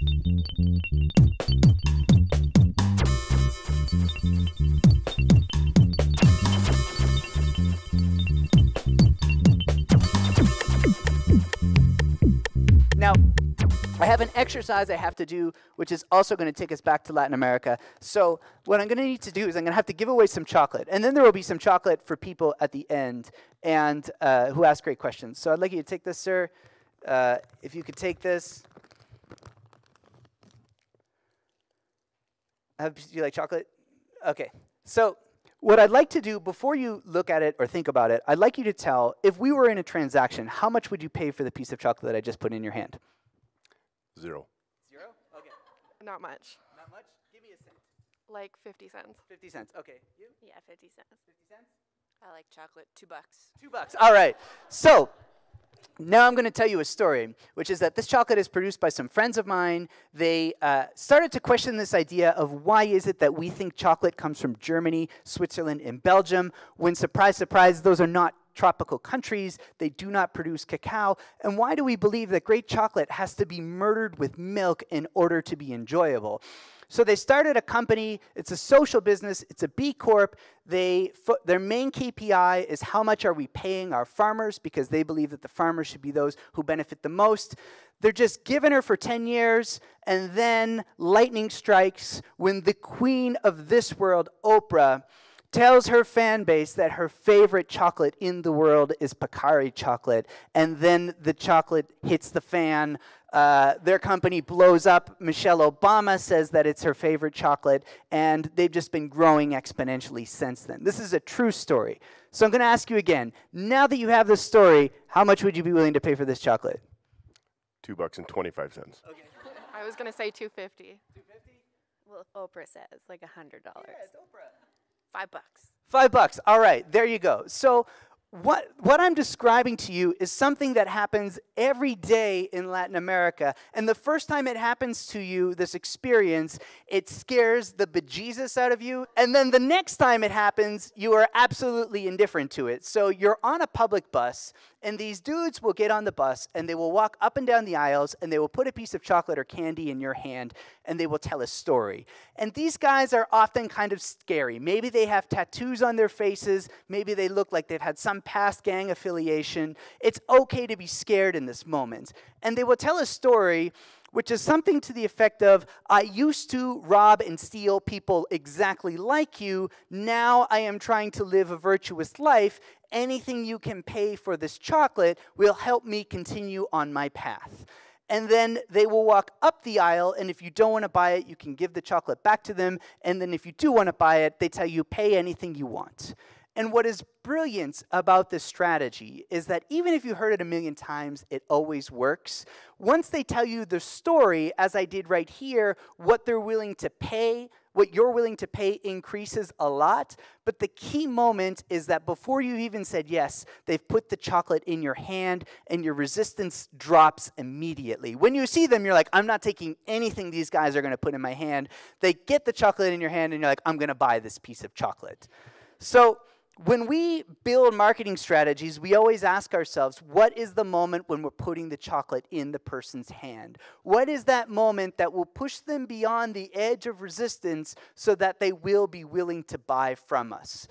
Now, I have an exercise I have to do, which is also going to take us back to Latin America. So what I'm going to need to do is I'm going to have to give away some chocolate. And then there will be some chocolate for people at the end and who ask great questions. So I'd like you to take this, sir. If you could take this. Do you like chocolate? Okay. So what I'd like to do, before you look at it or think about it, I'd like you to tell, if we were in a transaction, how much would you pay for the piece of chocolate that I just put in your hand? 0. 0? Okay. Not much. Not much? Give me a cent. Like 50 cents. 50 cents. Okay. You? Yeah, 50 cents. 50 cents? I like chocolate. $2. $2. All right. So now I'm going to tell you a story, which is that this chocolate is produced by some friends of mine. They started to question this idea of why is it that we think chocolate comes from Germany, Switzerland, and Belgium, when, surprise, surprise, those are not tropical countries. They do not produce cacao. And why do we believe that great chocolate has to be murdered with milk in order to be enjoyable? So they started a company. It's a social business. It's a B Corp. Their main KPI is how much are we paying our farmers, because they believe that the farmers should be those who benefit the most. They're just giving her for 10 years, and then lightning strikes when the queen of this world, Oprah, tells her fan base that her favorite chocolate in the world is Pacari chocolate, and then the chocolate hits the fan. Their company blows up. Michelle Obama says that it's her favorite chocolate, and they've just been growing exponentially since then. This is a true story. So I'm going to ask you again, now that you have this story, how much would you be willing to pay for this chocolate? $2.25. Okay. I was going to say $2.50. $2.50? Well, Oprah says like $100. Yeah, it's Oprah. $5. $5. All right, there you go. So what I'm describing to you is something that happens every day in Latin America. And the first time it happens to you, this experience, it scares the bejesus out of you. And then the next time it happens, you are absolutely indifferent to it. So you're on a public bus, and these dudes will get on the bus, and they will walk up and down the aisles, and they will put a piece of chocolate or candy in your hand, and they will tell a story. And these guys are often kind of scary. Maybe they have tattoos on their faces. Maybe they look like they've had some past gang affiliation. It's okay to be scared in this moment. And they will tell a story which is something to the effect of, I used to rob and steal people exactly like you. Now I am trying to live a virtuous life. Anything you can pay for this chocolate will help me continue on my path. And then they will walk up the aisle, and if you don't want to buy it, you can give the chocolate back to them. And then if you do want to buy it, they tell you, pay anything you want. And what is brilliant about this strategy is that even if you heard it a million times, it always works. Once they tell you the story, as I did right here, what they're willing to pay, what you're willing to pay increases a lot. But the key moment is that before you even said yes, they've put the chocolate in your hand, and your resistance drops immediately. When you see them, you're like, I'm not taking anything these guys are going to put in my hand. They get the chocolate in your hand, and you're like, I'm going to buy this piece of chocolate. So when we build marketing strategies, we always ask ourselves, what is the moment when we're putting the chocolate in the person's hand? What is that moment that will push them beyond the edge of resistance so that they will be willing to buy from us?